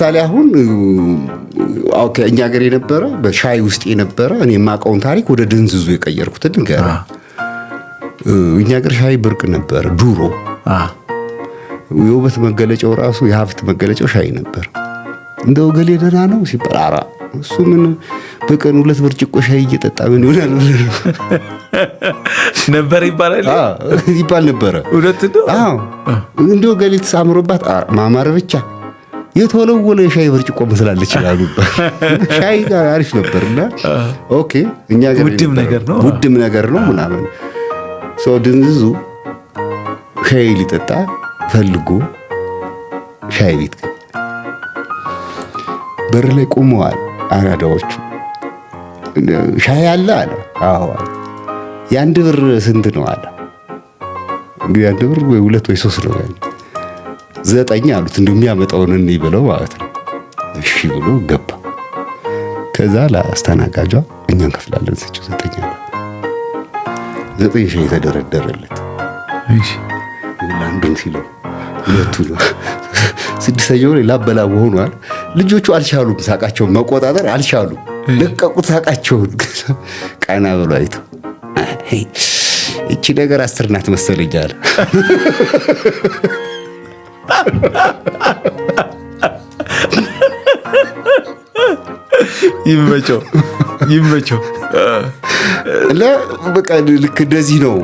ለምሳሌ አሁን ኦኬ እኛ ሀገር የነበረ በሻይ ውስጥ የነበረ እኔ የማውቀውን ታሪክ ወደ ድንዝዙ የቀየርኩት ነገር እኛ ሀገር ሻይ ብርቅ ነበር ድሮ የውበት መገለጫው ራሱ የሀብት መገለጫው ሻይ ነበር እንደው ገሌ ደህና ነው ሲባል እሱ ምን በቀን 2 ብርጭቆ ሻይ እየጠጣ ምን ይሆናል ነበር ይባል ነበር እውነት ነው እንደው ገሌ ተሳምሮባት ማማር ብቻ የተወለወለ ሻይ ብርጭቆ መስላለች ይላሉ ሻይ ጋር አሪፍ ነበርና ኦኬ እኛ ጋር ውድም ነገር ነው ምናምን ሰው ድንዝዙ ሻይ ሊጠጣ ፈልጎ ሻይ ቤት በር ላይ ቆመዋል አራዳዎቹ ሻይ አለ አለ አዎ የአንድ ብር ስንት ነው አለ እንግዲህ አንድ ብር ወይ 2 ወይ 3 ነው ያለው 9 አሉት እንደሚያመጣውን እንይ ብለው ማለት ነው እሺ ብሎ ገባ ከዛ ለአስተናጋጇ እኛን ከፍላለን ሰጪው 9 አለ 9 ሻይ ተደረደረለት እሺ ለአንዱን ሲለው ሁለቱ ነው ስድስተኛው ላይ ላበላ ሆኗል ልጆቹ አልቻሉም ሳቃቸውን መቆጣጠር አልቻሉም ለቀቁት ሳቃቸውን ቃና ብሎ አይቶ እቺ ነገር 10 ናት መሰለኝ አለ ይመቸው በቃ ልክ እንደዚህ ነው